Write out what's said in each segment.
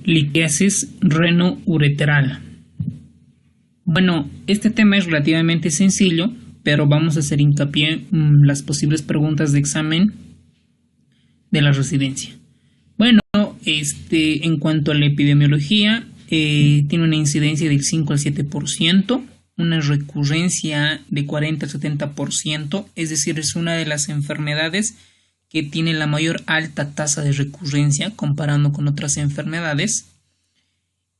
Litiasis renoureteral. Bueno, este tema es relativamente sencillo, pero vamos a hacer hincapié en las posibles preguntas de examen de la residencia. Bueno, en cuanto a la epidemiología, tiene una incidencia del 5 al 7%, una recurrencia de 40 al 70%, es decir, es una de las enfermedades que tiene la mayor alta tasa de recurrencia comparando con otras enfermedades.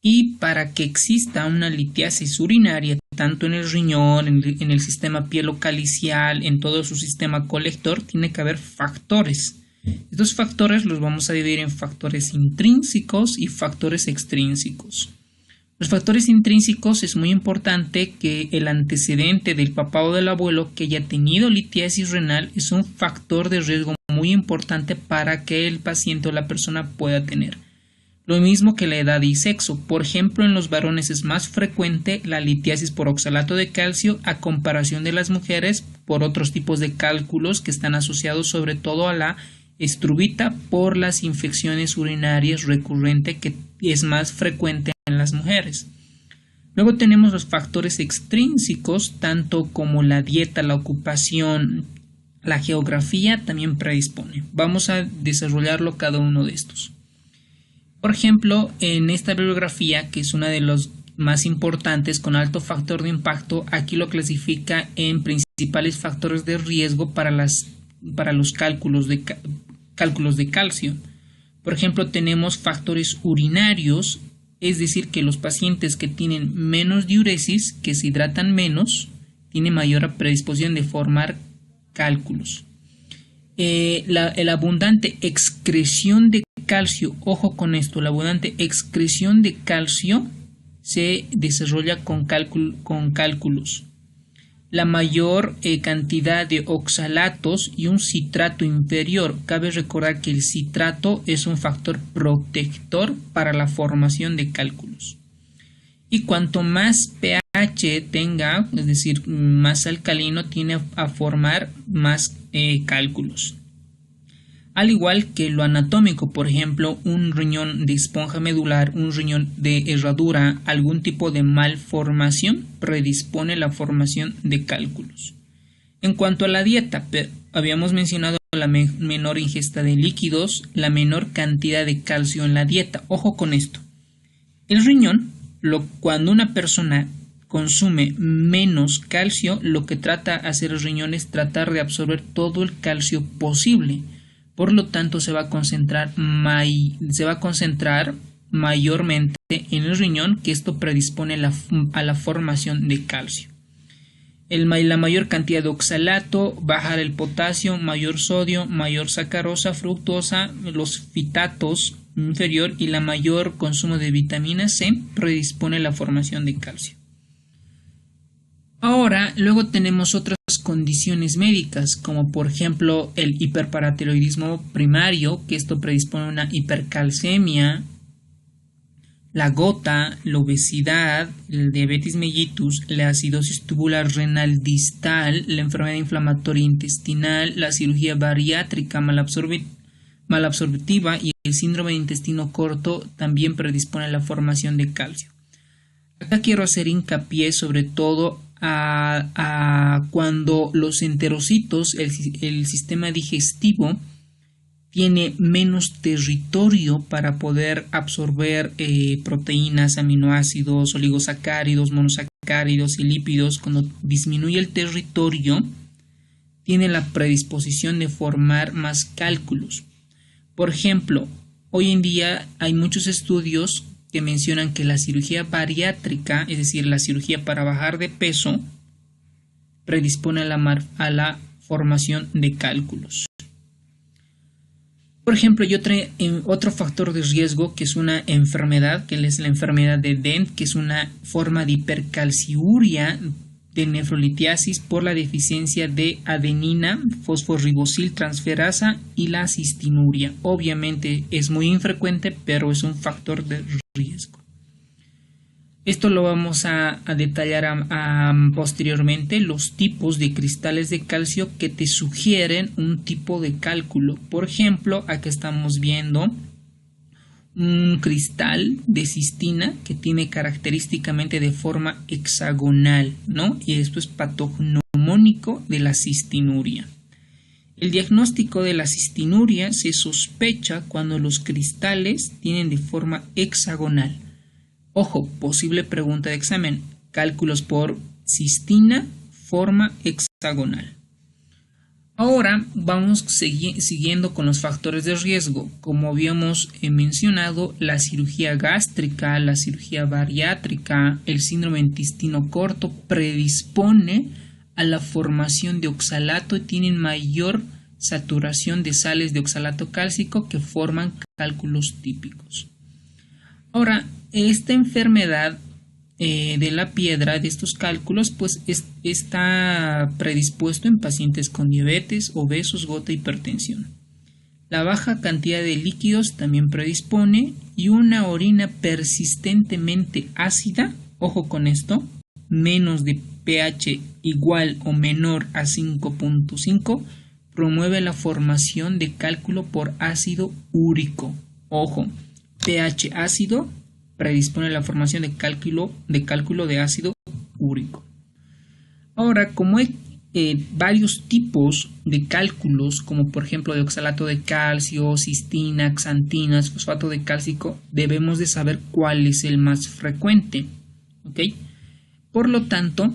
Y para que exista una litiasis urinaria, tanto en el riñón, en el sistema pielocalicial, en todo su sistema colector, tiene que haber factores. Estos factores los vamos a dividir en factores intrínsecos y factores extrínsecos. Los factores intrínsecos es muy importante que el antecedente del papá o del abuelo que haya tenido litiasis renal es un factor de riesgo muy importante para que el paciente o la persona pueda tener. Lo mismo que la edad y sexo. Por ejemplo, en los varones es más frecuente la litiasis por oxalato de calcio a comparación de las mujeres por otros tipos de cálculos que están asociados sobre todo a la estrubita por las infecciones urinarias recurrentes que es más frecuente en las mujeres. Luego tenemos los factores extrínsecos, tanto como la dieta, la ocupación, la geografía también predispone. Vamos a desarrollarlo cada uno de estos. Por ejemplo, en esta bibliografía, que es una de los más importantes con alto factor de impacto, aquí lo clasifica en principales factores de riesgo para los cálculos de calcio. Por ejemplo, tenemos factores urinarios, es decir, que los pacientes que tienen menos diuresis, que se hidratan menos, tienen mayor predisposición de formar cálculos. La abundante excreción de calcio, ojo con esto, la abundante excreción de calcio se desarrolla con cálculos. La mayor cantidad de oxalatos y un citrato inferior. Cabe recordar que el citrato es un factor protector para la formación de cálculos. Y cuanto más pH tenga, es decir, más alcalino, tiene a formar más cálculos. Al igual que lo anatómico, por ejemplo, un riñón de esponja medular, un riñón de herradura, algún tipo de malformación predispone la formación de cálculos. En cuanto a la dieta, habíamos mencionado la menor ingesta de líquidos, la menor cantidad de calcio en la dieta. Ojo con esto. El riñón, cuando una persona consume menos calcio, lo que trata de hacer el riñón es tratar de absorber todo el calcio posible. Por lo tanto, se va a concentrar mayormente en el riñón, que esto predispone a la formación de calcio. La mayor cantidad de oxalato, bajar el potasio, mayor sodio, mayor sacarosa, fructosa, los fitatos inferior y la mayor consumo de vitamina C predispone a la formación de calcio. Ahora, luego tenemos otras condiciones médicas, como por ejemplo el hiperparatiroidismo primario, que esto predispone a una hipercalcemia, la gota, la obesidad, el diabetes mellitus, la acidosis tubular renal distal, la enfermedad inflamatoria intestinal, la cirugía bariátrica malabsortiva y el síndrome de intestino corto también predispone a la formación de calcio. Acá quiero hacer hincapié sobre todo a cuando los enterocitos, el sistema digestivo, tiene menos territorio para poder absorber proteínas, aminoácidos, oligosacáridos, monosacáridos y lípidos. Cuando disminuye el territorio, tiene la predisposición de formar más cálculos. Por ejemplo, hoy en día hay muchos estudios que mencionan que la cirugía bariátrica, es decir, la cirugía para bajar de peso, predispone a la formación de cálculos. Por ejemplo, otro factor de riesgo que es una enfermedad, que es la enfermedad de Dent, que es una forma de hipercalciuria de nefrolitiasis por la deficiencia de adenina, fosforibosil transferasa y la cistinuria. Obviamente es muy infrecuente, pero es un factor de riesgo. Esto lo vamos a detallar posteriormente, los tipos de cristales de calcio que te sugieren un tipo de cálculo. Por ejemplo, aquí estamos viendo un cristal de cistina que tiene característicamente de forma hexagonal, ¿no? Y esto es patognomónico de la cistinuria. El diagnóstico de la cistinuria se sospecha cuando los cristales tienen de forma hexagonal. Ojo, posible pregunta de examen. Cálculos por cistina, forma hexagonal. Ahora vamos siguiendo con los factores de riesgo. Como habíamos mencionado, la cirugía gástrica, la cirugía bariátrica, el síndrome intestino corto predispone a la formación de oxalato y tienen mayor saturación de sales de oxalato cálcico que forman cálculos típicos. Ahora, esta enfermedad de la piedra de estos cálculos pues está predispuesto en pacientes con diabetes, obesos, gota, hipertensión. La baja cantidad de líquidos también predispone y una orina persistentemente ácida, ojo con esto, menos de pH igual o menor a 5.5, promueve la formación de cálculo por ácido úrico. Ojo, pH ácido predispone a la formación de cálculo de ácido úrico. Ahora, como hay varios tipos de cálculos, como por ejemplo de oxalato de calcio, cistina, xantinas, fosfato de cálcico, debemos de saber cuál es el más frecuente. ¿Ok? Por lo tanto,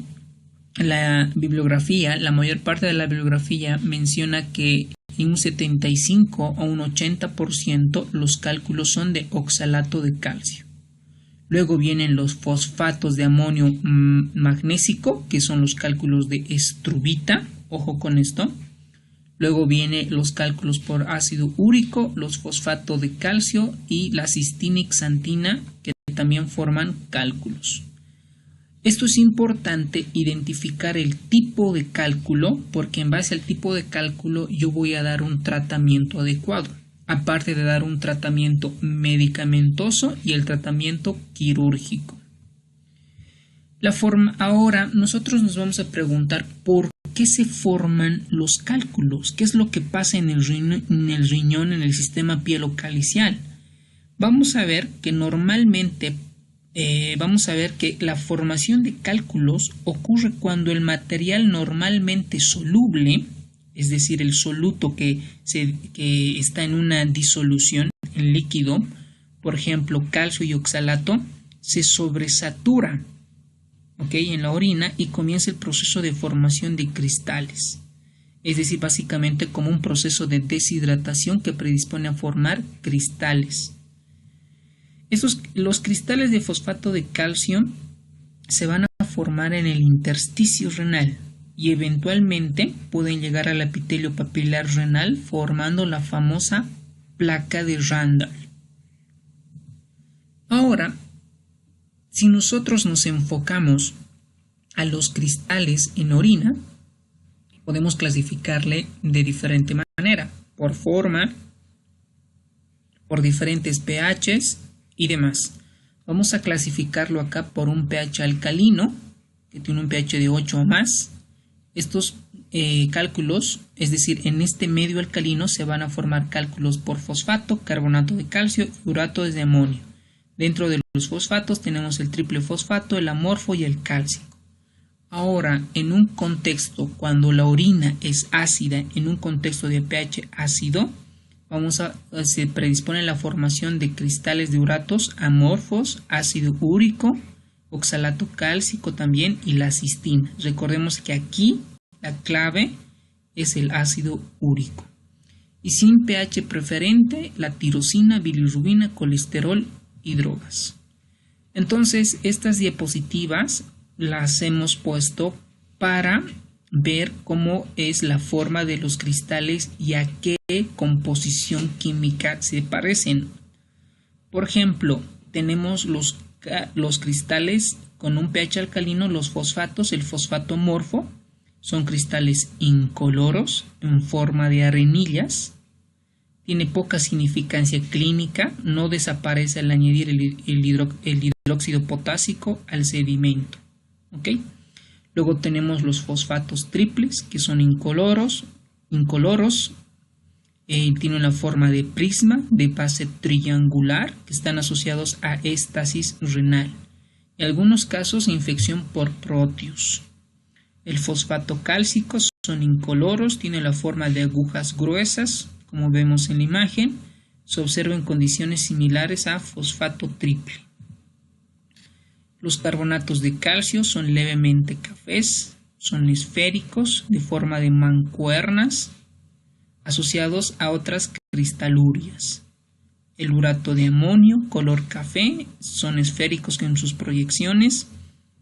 la mayor parte de la bibliografía menciona que en un 75 o un 80% los cálculos son de oxalato de calcio. Luego vienen los fosfatos de amonio magnésico, que son los cálculos de estrubita, ojo con esto. Luego vienen los cálculos por ácido úrico, los fosfatos de calcio y la cistina y xantina, que también forman cálculos. Esto es importante identificar el tipo de cálculo, porque en base al tipo de cálculo yo voy a dar un tratamiento adecuado, aparte de dar un tratamiento medicamentoso y el tratamiento quirúrgico. Ahora nosotros nos vamos a preguntar por qué se forman los cálculos, qué es lo que pasa en el riñón, en el sistema pielocalicial. Vamos a ver que normalmente la formación de cálculos ocurre cuando el material normalmente soluble, es decir, el soluto que está en una disolución en líquido, por ejemplo, calcio y oxalato, se sobresatura, ¿okay?, en la orina y comienza el proceso de formación de cristales. Es decir, básicamente como un proceso de deshidratación que predispone a formar cristales. Los cristales de fosfato de calcio se van a formar en el intersticio renal y eventualmente pueden llegar al epitelio papilar renal formando la famosa placa de Randall. Ahora, si nosotros nos enfocamos a los cristales en orina, podemos clasificarle de diferente manera, por forma, por diferentes pHs y demás. Vamos a clasificarlo acá por un pH alcalino, que tiene un pH de 8 o más. Estos cálculos, es decir, en este medio alcalino se van a formar cálculos por fosfato, carbonato de calcio y urato de amonio. Dentro de los fosfatos tenemos el triple fosfato, el amorfo y el cálcico. Ahora, en un contexto, cuando la orina es ácida, en un contexto de pH ácido, se predispone la formación de cristales de uratos amorfos, ácido úrico, oxalato cálcico también y la cistina. Recordemos que aquí la clave es el ácido úrico. Y sin pH preferente, la tirosina, bilirrubina, colesterol y drogas. Entonces, estas diapositivas las hemos puesto para ver cómo es la forma de los cristales y a qué composición química se parecen. Por ejemplo, tenemos los cristales con un pH alcalino, los fosfatos, el fosfato amorfo, son cristales incoloros en forma de arenillas, tiene poca significancia clínica, no desaparece al añadir el hidróxido potásico al sedimento. ¿Ok? Luego tenemos los fosfatos triples, que son incoloros, Tienen la forma de prisma, de base triangular, que están asociados a éstasis renal. En algunos casos, infección por Proteus. El fosfato cálcico son incoloros, tiene la forma de agujas gruesas, como vemos en la imagen. Se observa en condiciones similares a fosfato triple. Los carbonatos de calcio son levemente cafés, son esféricos, de forma de mancuernas, asociados a otras cristalurias. El urato de amonio, color café, son esféricos en sus proyecciones,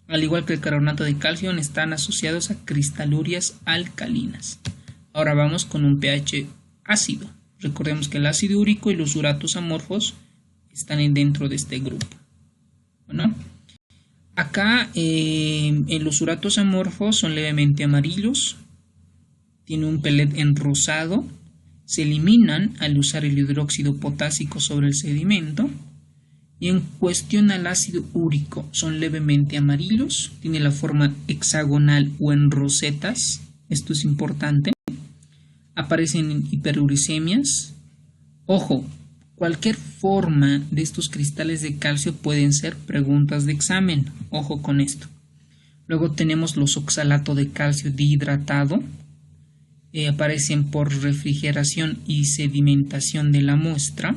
al igual que el carbonato de calcio, están asociados a cristalurias alcalinas. Ahora vamos con un pH ácido. Recordemos que el ácido úrico y los uratos amorfos están dentro de este grupo. Bueno, acá en los uratos amorfos son levemente amarillos, tiene un pellet enrosado, se eliminan al usar el hidróxido potásico sobre el sedimento. Y en cuestión al ácido úrico, son levemente amarillos, tiene la forma hexagonal o en rosetas, esto es importante. Aparecen en hiperuricemias. Ojo, cualquier forma de estos cristales de calcio pueden ser preguntas de examen, ojo con esto. Luego tenemos los oxalatos de calcio dihidratado, aparecen por refrigeración y sedimentación de la muestra.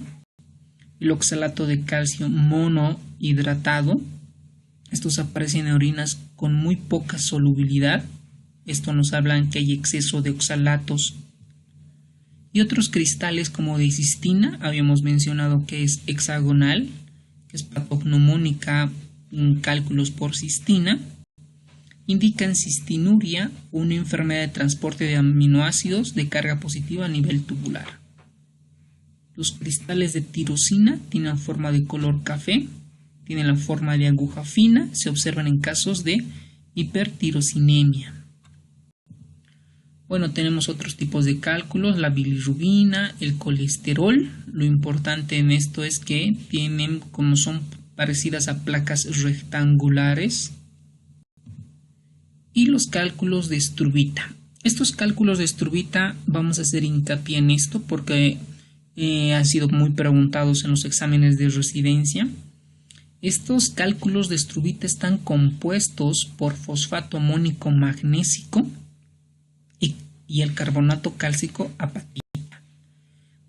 El oxalato de calcio monohidratado, estos aparecen en orinas con muy poca solubilidad, esto nos habla que hay exceso de oxalatos. Y otros cristales como de cistina, habíamos mencionado que es hexagonal, que es patognomónica en cálculos por cistina, indican cistinuria, una enfermedad de transporte de aminoácidos de carga positiva a nivel tubular. Los cristales de tirosina tienen forma de color café, tienen la forma de aguja fina, se observan en casos de hipertirosinemia. Bueno, tenemos otros tipos de cálculos, la bilirrubina, el colesterol. Lo importante en esto es que tienen, como son parecidas a placas rectangulares. Y los cálculos de Struvita. Estos cálculos de Struvita vamos a hacer hincapié en esto porque han sido muy preguntados en los exámenes de residencia. Estos cálculos de Struvita están compuestos por fosfato amónico magnésico y el carbonato cálcico apatita.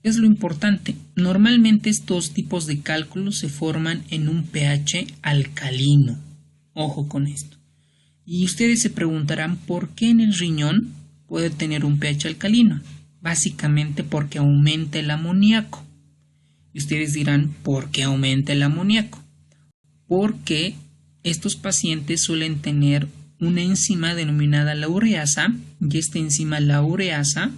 ¿Qué es lo importante? Normalmente estos tipos de cálculos se forman en un pH alcalino. Ojo con esto. Y ustedes se preguntarán por qué en el riñón puede tener un pH alcalino. Básicamente porque aumenta el amoníaco. Y ustedes dirán, ¿por qué aumenta el amoníaco? Porque estos pacientes suelen tener una enzima denominada la ureasa, y esta enzima, la ureasa,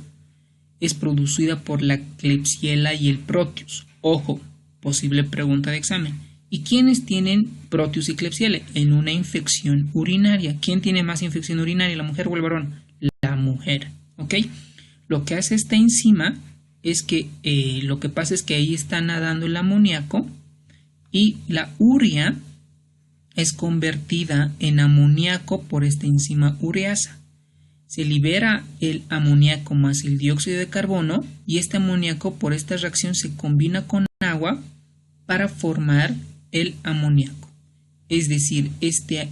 es producida por la Klebsiella y el Proteus. Ojo, posible pregunta de examen. ¿Y quiénes tienen Proteus y Klebsiella? En una infección urinaria. ¿Quién tiene más infección urinaria, la mujer o el varón? La mujer, ¿ok? Lo que hace esta enzima es que lo que pasa es que ahí está nadando el amoníaco y la urea es convertida en amoníaco por esta enzima ureasa. Se libera el amoníaco más el dióxido de carbono y este amoníaco por esta reacción se combina con agua para formar el amoníaco. Es decir, este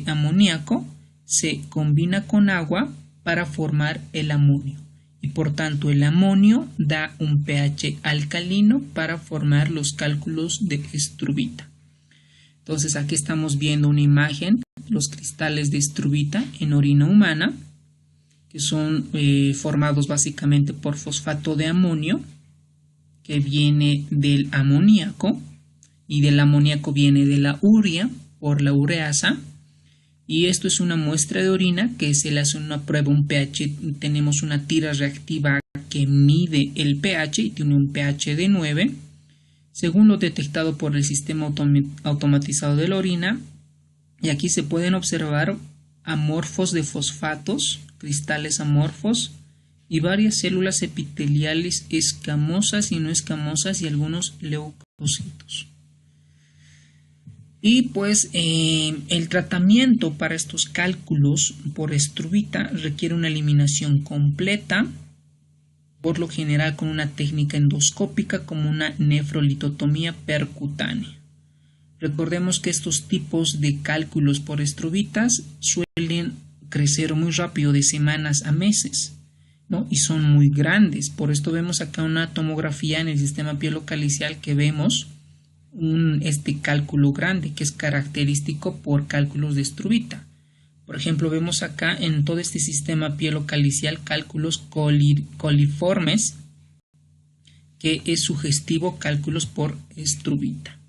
amoníaco se combina con agua para formar el amonio. Y por tanto el amonio da un pH alcalino para formar los cálculos de Struvita. Entonces aquí estamos viendo una imagen de los cristales de Struvita en orina humana, que son formados básicamente por fosfato de amonio, que viene del amoníaco, y del amoníaco viene de la urea por la ureasa. Y esto es una muestra de orina que se le hace una prueba, un pH. Tenemos una tira reactiva que mide el pH y tiene un pH de 9. Según lo detectado por el sistema automatizado de la orina. Y aquí se pueden observar amorfos de fosfatos, cristales amorfos y varias células epiteliales escamosas y no escamosas y algunos leucocitos. Y pues el tratamiento para estos cálculos por Struvita requiere una eliminación completa por lo general con una técnica endoscópica como una nefrolitotomía percutánea. Recordemos que estos tipos de cálculos por estrobitas suelen crecer muy rápido, de semanas a meses, ¿no? Y son muy grandes. Por esto vemos acá una tomografía en el sistema pielocalicial que vemos este cálculo grande que es característico por cálculos de estrubita. Por ejemplo, vemos acá en todo este sistema pielocalicial cálculos coliformes, que es sugestivo cálculos por estrubita.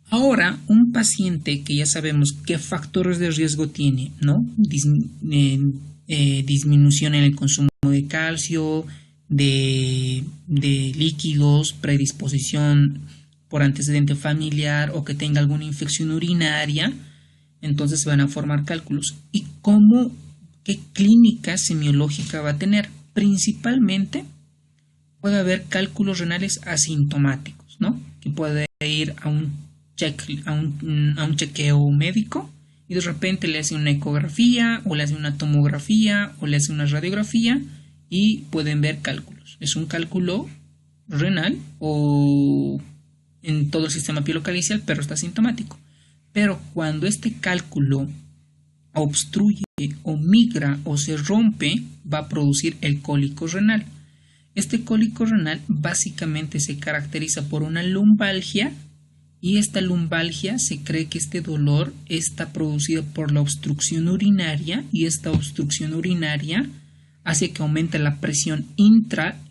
Ahora, un paciente que ya sabemos qué factores de riesgo tiene, ¿no? Disminución en el consumo de calcio, de líquidos, predisposición por antecedente familiar o que tenga alguna infección urinaria, entonces se van a formar cálculos. ¿Y qué clínica semiológica va a tener? Principalmente puede haber cálculos renales asintomáticos, ¿no? Que puede ir a un chequeo médico y de repente le hace una ecografía o le hace una tomografía o le hace una radiografía y pueden ver cálculos. Es un cálculo renal o en todo el sistema pielocalicial, pero está asintomático. Pero cuando este cálculo obstruye o migra o se rompe, va a producir el cólico renal. Este cólico renal básicamente se caracteriza por una lumbalgia, y esta lumbalgia se cree que este dolor está producido por la obstrucción urinaria, y esta obstrucción urinaria hace que aumente la presión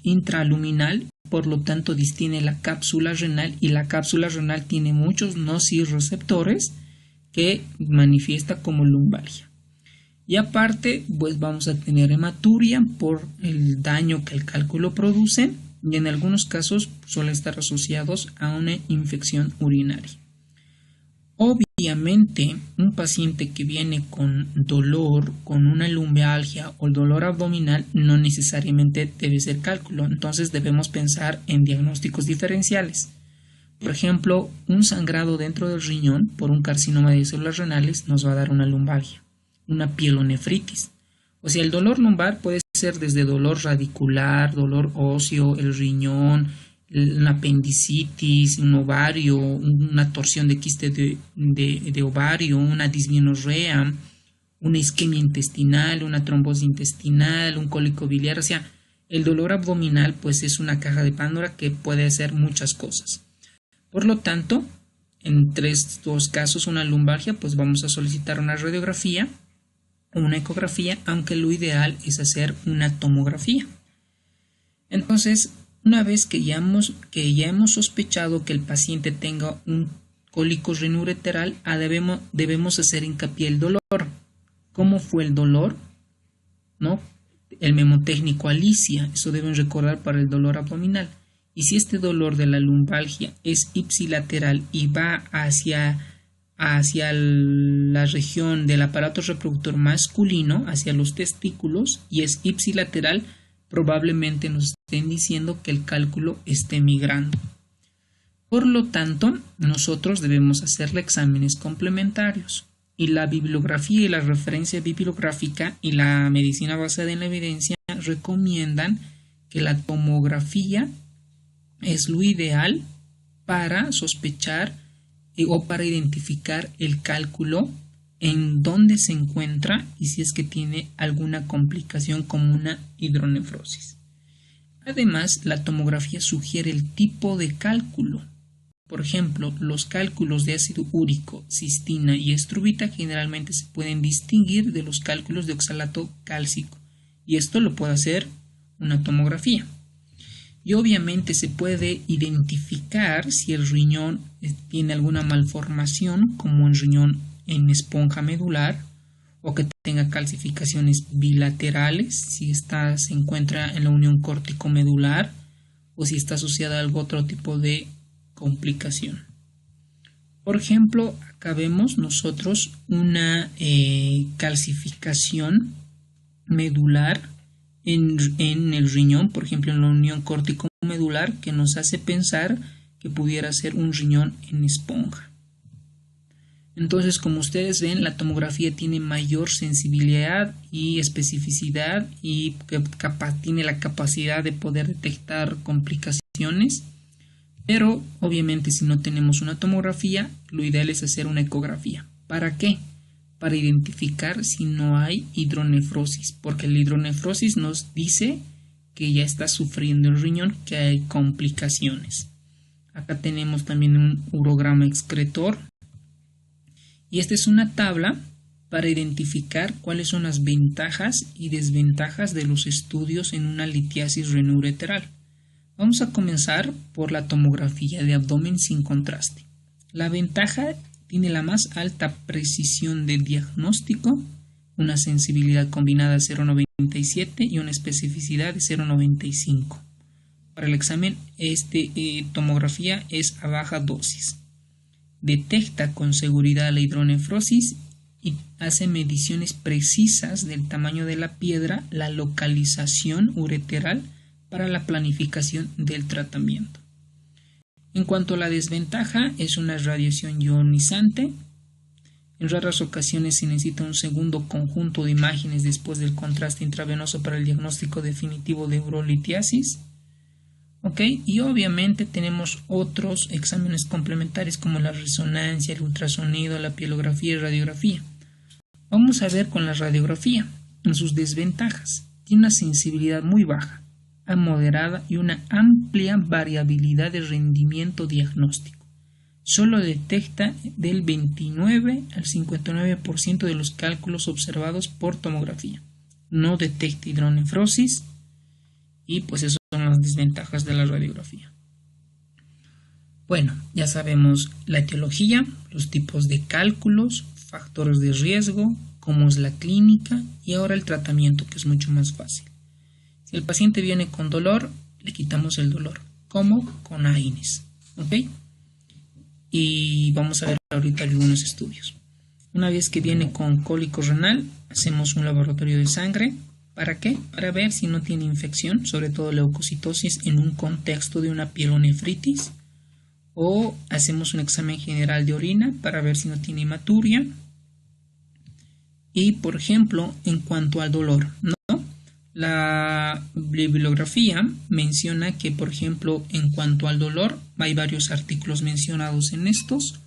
intraluminal, por lo tanto distiene la cápsula renal, y la cápsula renal tiene muchos nociceptores que manifiesta como lumbalgia. Y aparte, pues vamos a tener hematuria por el daño que el cálculo produce, y en algunos casos suelen estar asociados a una infección urinaria. Obviamente, un paciente que viene con dolor, con una lumbalgia o el dolor abdominal, no necesariamente debe ser cálculo. Entonces debemos pensar en diagnósticos diferenciales. Por ejemplo, un sangrado dentro del riñón por un carcinoma de células renales nos va a dar una lumbalgia, una pielonefritis. O sea, el dolor lumbar puede ser desde dolor radicular, dolor óseo, el riñón, una apendicitis, un ovario, una torsión de quiste de ovario, una dismenorrea, una isquemia intestinal, una trombosis intestinal, un cólico biliar. O sea, el dolor abdominal pues es una caja de Pandora que puede hacer muchas cosas. Por lo tanto, entre estos casos, una lumbalgia, pues vamos a solicitar una radiografía o una ecografía, aunque lo ideal es hacer una tomografía. Entonces, una vez que ya hemos sospechado que el paciente tenga un cólico renoureteral, debemos hacer hincapié en el dolor. ¿Cómo fue el dolor? ¿No? El memotécnico Alicia, eso deben recordar para el dolor abdominal. Y si este dolor de la lumbalgia es ipsilateral y va hacia la región del aparato reproductor masculino, hacia los testículos, y es ipsilateral, probablemente nos estén diciendo que el cálculo esté migrando. Por lo tanto, nosotros debemos hacerle exámenes complementarios. Y la bibliografía y la referencia bibliográfica y la medicina basada en la evidencia recomiendan que la tomografía es lo ideal para sospechar o para identificar el cálculo, en dónde se encuentra y si es que tiene alguna complicación como una hidronefrosis. Además, la tomografía sugiere el tipo de cálculo. Por ejemplo, los cálculos de ácido úrico, cistina y estrubita generalmente se pueden distinguir de los cálculos de oxalato cálcico, y esto lo puede hacer una tomografía. Y obviamente se puede identificar si el riñón tiene alguna malformación, como un riñón en esponja medular, o que tenga calcificaciones bilaterales, si se encuentra en la unión córtico-medular, o si está asociada a algún otro tipo de complicación. Por ejemplo, acá vemos nosotros una calcificación medular en el riñón, por ejemplo en la unión córtico-medular, que nos hace pensar que pudiera ser un riñón en esponja. Entonces, como ustedes ven, la tomografía tiene mayor sensibilidad y especificidad y tiene la capacidad de poder detectar complicaciones. Pero, obviamente, si no tenemos una tomografía, lo ideal es hacer una ecografía. ¿Para qué? Para identificar si no hay hidronefrosis, porque la hidronefrosis nos dice que ya está sufriendo el riñón, que hay complicaciones. Acá tenemos también un urograma excretor. Y esta es una tabla para identificar cuáles son las ventajas y desventajas de los estudios en una litiasis renoureteral. Vamos a comenzar por la tomografía de abdomen sin contraste. La ventaja tiene la más alta precisión de diagnóstico, una sensibilidad combinada de 0,97 y una especificidad de 0,95. Para el examen, tomografía es a baja dosis. Detecta con seguridad la hidronefrosis y hace mediciones precisas del tamaño de la piedra, la localización ureteral para la planificación del tratamiento. En cuanto a la desventaja, es una radiación ionizante. En raras ocasiones se necesita un segundo conjunto de imágenes después del contraste intravenoso para el diagnóstico definitivo de urolitiasis. Y obviamente tenemos otros exámenes complementarios como la resonancia, el ultrasonido, la pielografía y radiografía. Vamos a ver con la radiografía en sus desventajas. Tiene una sensibilidad muy baja, a moderada y una amplia variabilidad de rendimiento diagnóstico. Solo detecta del 29 al 59% de los cálculos observados por tomografía. No detecta hidronefrosis y pues eso son las desventajas de la radiografía. Bueno, ya sabemos la etiología, los tipos de cálculos, factores de riesgo, cómo es la clínica y ahora el tratamiento, que es mucho más fácil. Si el paciente viene con dolor, le quitamos el dolor. ¿Cómo? Con AINES. Y vamos a ver ahorita algunos estudios. Una vez que viene con cólico renal, hacemos un laboratorio de sangre. ¿Para qué? Para ver si no tiene infección, sobre todo leucocitosis en un contexto de una pielonefritis. O hacemos un examen general de orina para ver si no tiene hematuria. Y, por ejemplo, en cuanto al dolor, ¿no? La bibliografía menciona que, por ejemplo, en cuanto al dolor, hay varios artículos mencionados en estos.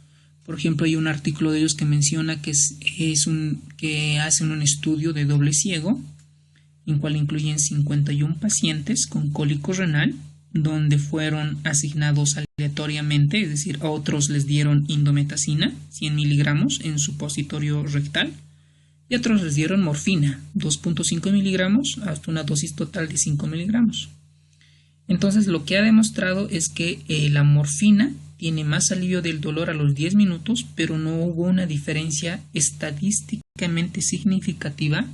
Por ejemplo, hay un artículo de ellos que menciona que hacen un estudio de doble ciego, en cual incluyen 51 pacientes con cólico renal, donde fueron asignados aleatoriamente, es decir, a otros les dieron indometacina, 100 miligramos en supositorio rectal, y a otros les dieron morfina, 2.5 miligramos hasta una dosis total de 5 miligramos. Entonces, lo que ha demostrado es que la morfina tiene más alivio del dolor a los 10 minutos, pero no hubo una diferencia estadísticamente significativa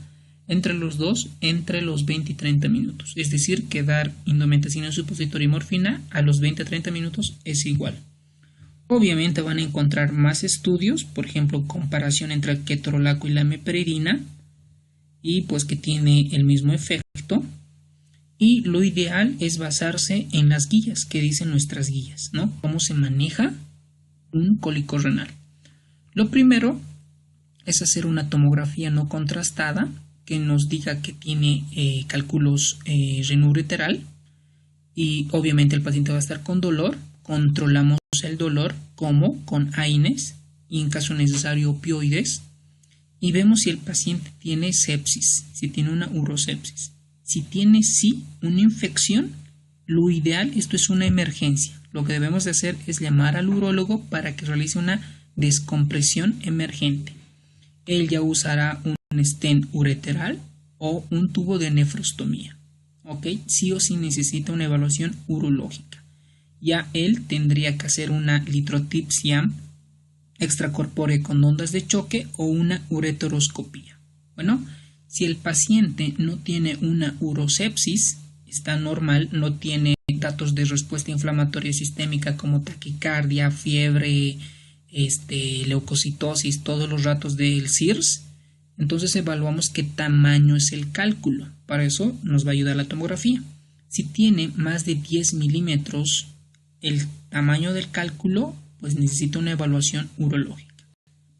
entre los dos entre los 20 y 30 minutos. Es decir, que dar indometacina en supositorio y morfina a los 20 a 30 minutos es igual. Obviamente van a encontrar más estudios, por ejemplo, comparación entre el ketorolaco y la meperidina, y pues que tiene el mismo efecto. Y lo ideal es basarse en las guías que dicen nuestras guías, ¿no? Cómo se maneja un cólico renal. Lo primero es hacer una tomografía no contrastada que nos diga que tiene cálculos renoureteral, y obviamente el paciente va a estar con dolor. Controlamos el dolor como con AINES y en caso necesario opioides, y vemos si el paciente tiene sepsis, si tiene una urosepsis. Si tiene una infección, lo ideal, esto es una emergencia. Lo que debemos de hacer es llamar al urólogo para que realice una descompresión emergente. Él ya usará un stent ureteral o un tubo de nefrostomía. Sí o sí necesita una evaluación urológica. Ya él tendría que hacer una litrotipsia extracorpórea con ondas de choque o una ureteroscopía. Bueno, si el paciente no tiene una urosepsis, está normal, no tiene datos de respuesta inflamatoria sistémica como taquicardia, fiebre, leucocitosis, todos los datos del CIRS, entonces evaluamos qué tamaño es el cálculo. Para eso nos va a ayudar la tomografía. Si tiene más de 10 milímetros el tamaño del cálculo, pues necesita una evaluación urológica.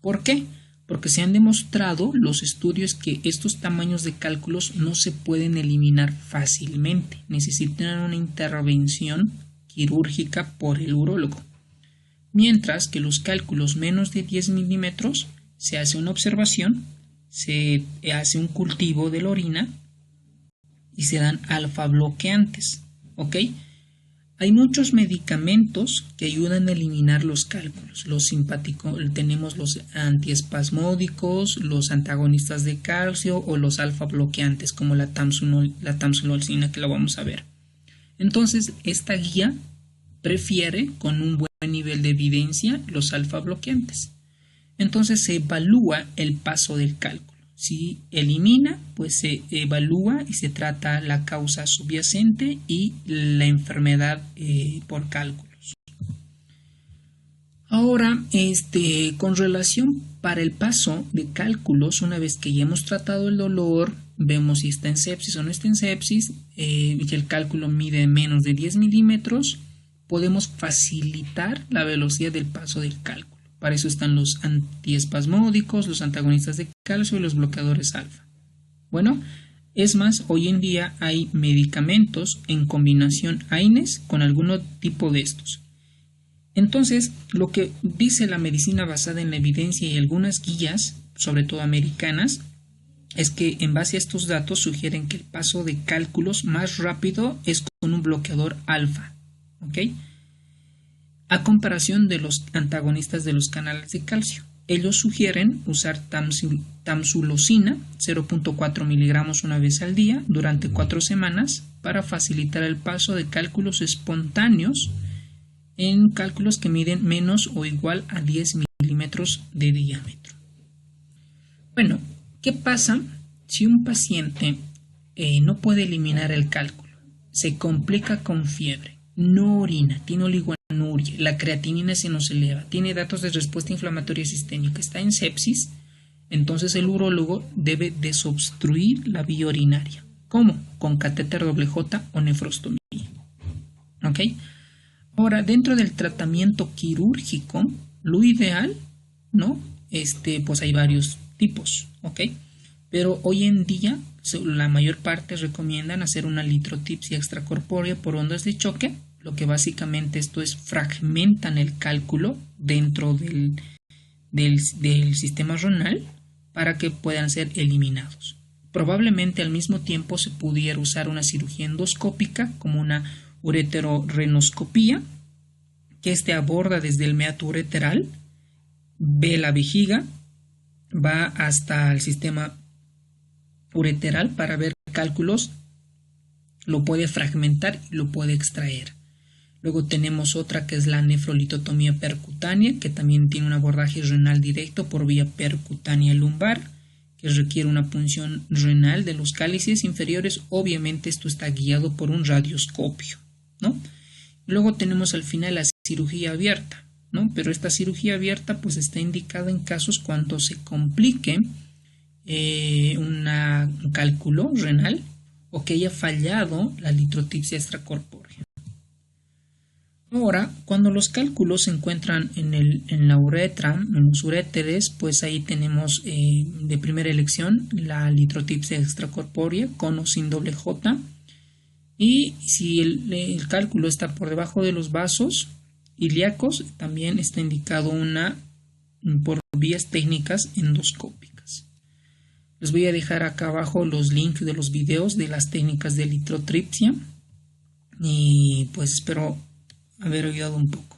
¿Por qué? Porque se han demostrado los estudios que estos tamaños de cálculos no se pueden eliminar fácilmente. Necesitan una intervención quirúrgica por el urólogo. Mientras que los cálculos menos de 10 milímetros se hace una observación, se hace un cultivo de la orina y se dan alfa bloqueantes. ¿Ok? Hay muchos medicamentos que ayudan a eliminar los cálculos. Tenemos los antiespasmódicos, los antagonistas de calcio o los alfa bloqueantes como la tamsulosina, que la vamos a ver. Entonces, esta guía prefiere con un buen nivel de evidencia los alfa bloqueantes. Entonces se evalúa el paso del cálculo. Si elimina, pues se evalúa y se trata la causa subyacente y la enfermedad por cálculos. Ahora, con relación para el paso de cálculos, una vez que ya hemos tratado el dolor, vemos si está en sepsis o no está en sepsis, y el cálculo mide menos de 10 milímetros, podemos facilitar la velocidad del paso del cálculo. Para eso están los antiespasmódicos, los antagonistas de calcio y los bloqueadores alfa. Bueno, es más, hoy en día hay medicamentos en combinación AINES con algún tipo de estos. Entonces, lo que dice la medicina basada en la evidencia y algunas guías, sobre todo americanas, es que en base a estos datos sugieren que el paso de cálculos más rápido es con un bloqueador alfa. ¿Ok? A comparación de los antagonistas de los canales de calcio. Ellos sugieren usar tamsulosina 0.4 miligramos una vez al día durante 4 semanas para facilitar el paso de cálculos espontáneos en cálculos que miden menos o igual a 10 milímetros de diámetro. Bueno, ¿qué pasa si un paciente no puede eliminar el cálculo? Se complica con fiebre, no orina, tiene oligoanuria, la creatinina se nos eleva, tiene datos de respuesta inflamatoria sistémica, está en sepsis, entonces el urólogo debe desobstruir la vía urinaria. ¿Cómo? Con catéter J o nefrostomía. ¿Ok? Ahora, dentro del tratamiento quirúrgico, lo ideal, ¿no? Pues hay varios tipos, ¿ok? Pero hoy en día la mayor parte recomiendan hacer una litrotipsia extracorpórea por ondas de choque. Lo que básicamente esto es fragmentan el cálculo dentro del sistema renal para que puedan ser eliminados. Probablemente al mismo tiempo se pudiera usar una cirugía endoscópica como una ureterorenoscopía, que aborda desde el meato ureteral, ve la vejiga, va hasta el sistema ureteral para ver cálculos, lo puede fragmentar y lo puede extraer. Luego tenemos otra que es la nefrolitotomía percutánea, que también tiene un abordaje renal directo por vía percutánea lumbar, que requiere una punción renal de los cálices inferiores. Obviamente esto está guiado por un radioscopio, ¿no? Luego tenemos al final la cirugía abierta, ¿no? Pero esta cirugía abierta pues está indicada en casos cuando se complique un cálculo renal o que haya fallado la litrotipsia extracorpórea. Ahora, cuando los cálculos se encuentran en la uretra, en los uréteres, pues ahí tenemos de primera elección la litrotipsia extracorpórea con o sin doble J. Y si el cálculo está por debajo de los vasos ilíacos, también está indicado por vías técnicas endoscópicas. Les voy a dejar acá abajo los links de los videos de las técnicas de litrotripsia y pues espero haber ayudado un poco.